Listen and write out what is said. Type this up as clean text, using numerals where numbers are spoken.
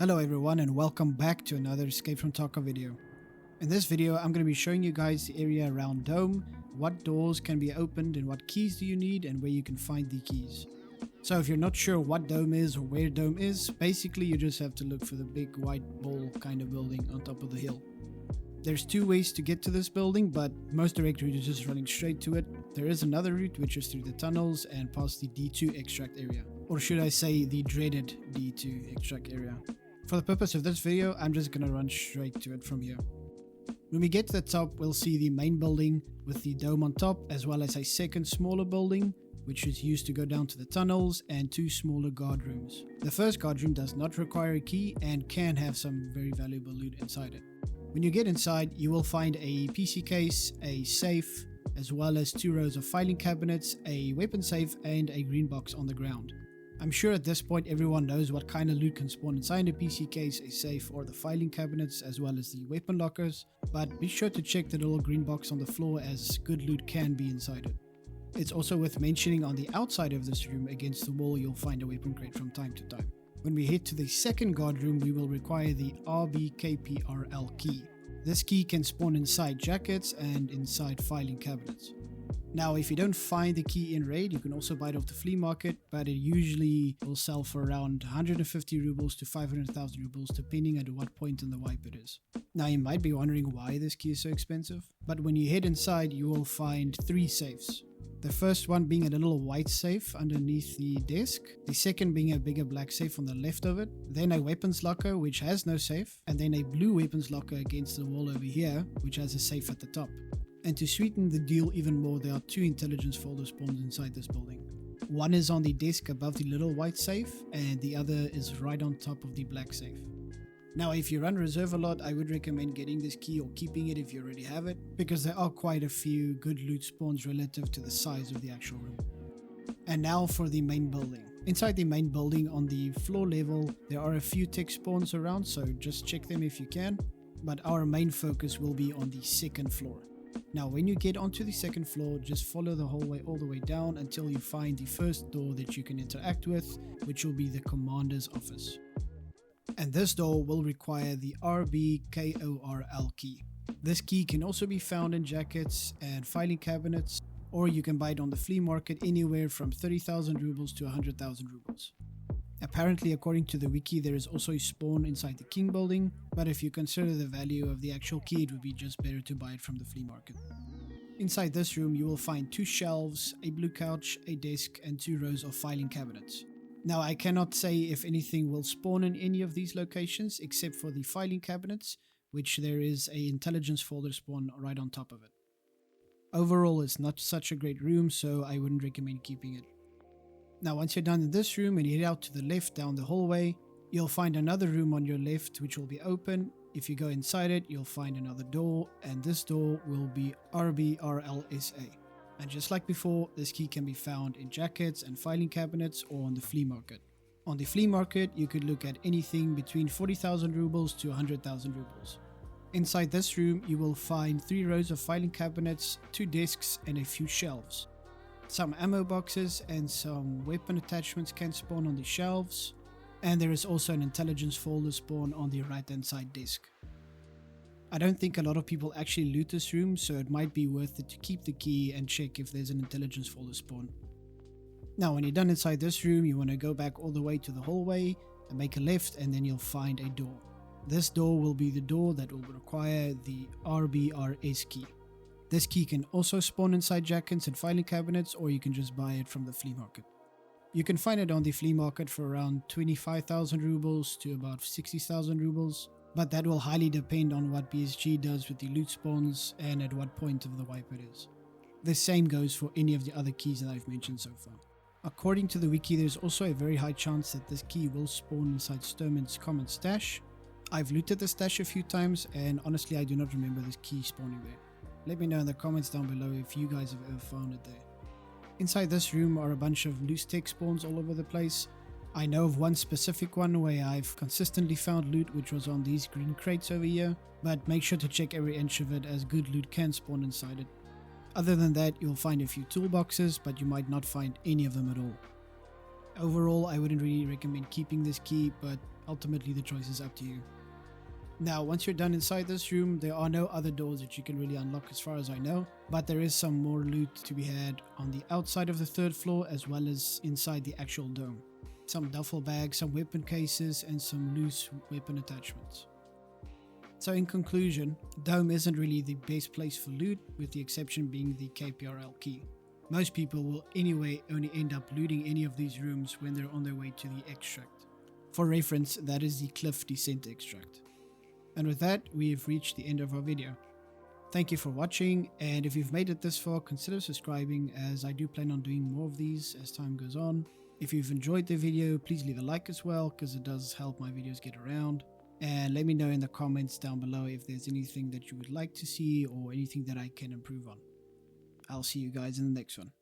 Hello everyone and welcome back to another Escape from Tarkov video. In this video I'm going to be showing you guys the area around Dome, what doors can be opened and what keys do you need and where you can find the keys. So if you're not sure what Dome is or where Dome is, basically you just have to look for the big white ball kind of building on top of the hill. There's two ways to get to this building, but most direct route is just running straight to it. There is another route which is through the tunnels and past the D2 extract area, or should I say the dreaded D2 extract area. For the purpose of this video, I'm just gonna run straight to it from here. When we get to the top, we'll see the main building with the dome on top, as well as a second smaller building, which is used to go down to the tunnels, and two smaller guard rooms. The first guard room does not require a key and can have some very valuable loot inside it. When you get inside, you will find a PC case, a safe, as well as two rows of filing cabinets, a weapon safe, and a green box on the ground. I'm sure at this point everyone knows what kind of loot can spawn inside a PC case, a safe, or the filing cabinets, as well as the weapon lockers, but be sure to check the little green box on the floor, as good loot can be inside it. It's also worth mentioning on the outside of this room against the wall you'll find a weapon crate from time to time. When we head to the second guard room, we will require the RB-KPRL key. This key can spawn inside jackets and inside filing cabinets. Now, if you don't find the key in raid, you can also buy it off the flea market, but it usually will sell for around 150 rubles to 500,000 rubles, depending at what point in the wipe it is. Now, you might be wondering why this key is so expensive, but when you head inside, you will find three safes. The first one being a little white safe underneath the desk, the second being a bigger black safe on the left of it, then a weapons locker which has no safe, and then a blue weapons locker against the wall over here which has a safe at the top. And to sweeten the deal even more, there are two intelligence folder spawns inside this building. One is on the desk above the little white safe, and the other is right on top of the black safe. Now, if you run reserve a lot, I would recommend getting this key or keeping it if you already have it, because there are quite a few good loot spawns relative to the size of the actual room. And now for the main building. Inside the main building on the floor level, there are a few tech spawns around, so just check them if you can, but our main focus will be on the second floor. Now, when you get onto the second floor, just follow the hallway all the way down until you find the first door that you can interact with, which will be the commander's office. And this door will require the RB-KORL key. This key can also be found in jackets and filing cabinets, or you can buy it on the flea market anywhere from 30,000 rubles to 100,000 rubles. Apparently, according to the wiki, there is also a spawn inside the king building, but if you consider the value of the actual key, it would be just better to buy it from the flea market. Inside this room, you will find two shelves, a blue couch, a desk, and two rows of filing cabinets. Now, I cannot say if anything will spawn in any of these locations except for the filing cabinets, which there is an intelligence folder spawn right on top of it. Overall, it's not such a great room, so I wouldn't recommend keeping it. Now, once you're done in this room and you head out to the left down the hallway, you'll find another room on your left which will be open. If you go inside it, you'll find another door, and this door will be RB-RLSA. And just like before, this key can be found in jackets and filing cabinets or on the flea market. On the flea market, you could look at anything between 40,000 rubles to 100,000 rubles. Inside this room, you will find three rows of filing cabinets, two desks, and a few shelves. Some ammo boxes and some weapon attachments can spawn on the shelves, and there is also an intelligence folder spawn on the right hand side desk. I don't think a lot of people actually loot this room, so it might be worth it to keep the key and check if there's an intelligence folder spawn. Now, when you're done inside this room, you want to go back all the way to the hallway and make a left, and then you'll find a door. This door will be the door that will require the RB-RS key. This key can also spawn inside jackets and filing cabinets, or you can just buy it from the flea market. You can find it on the flea market for around 25,000 rubles to about 60,000 rubles, but that will highly depend on what BSG does with the loot spawns and at what point of the wipe it is. The same goes for any of the other keys that I've mentioned so far. According to the wiki, there's also a very high chance that this key will spawn inside Sturman's common stash. I've looted the stash a few times, and honestly I do not remember this key spawning there. Let me know in the comments down below if you guys have ever found it there. Inside this room are a bunch of loose tech spawns all over the place. I know of one specific one where I've consistently found loot, which was on these green crates over here, but make sure to check every inch of it, as good loot can spawn inside it. Other than that, you'll find a few toolboxes, but you might not find any of them at all. Overall, I wouldn't really recommend keeping this key, but Ultimately, the choice is up to you. Now, once you're done inside this room, there are no other doors that you can really unlock as far as I know, but there is some more loot to be had on the outside of the 3rd floor as well as inside the actual dome. Some duffel bags, some weapon cases, and some loose weapon attachments. So in conclusion, Dome isn't really the best place for loot, with the exception being the KPRL key. Most people will anyway only end up looting any of these rooms when they're on their way to the extract. For reference, that is the cliff descent extract. And with that, we've reached the end of our video. Thank you for watching, and if you've made it this far, consider subscribing, as I do plan on doing more of these as time goes on. If you've enjoyed the video, please leave a like as well, because it does help my videos get around. And let me know in the comments down below if there's anything that you would like to see or anything that I can improve on. I'll see you guys in the next one.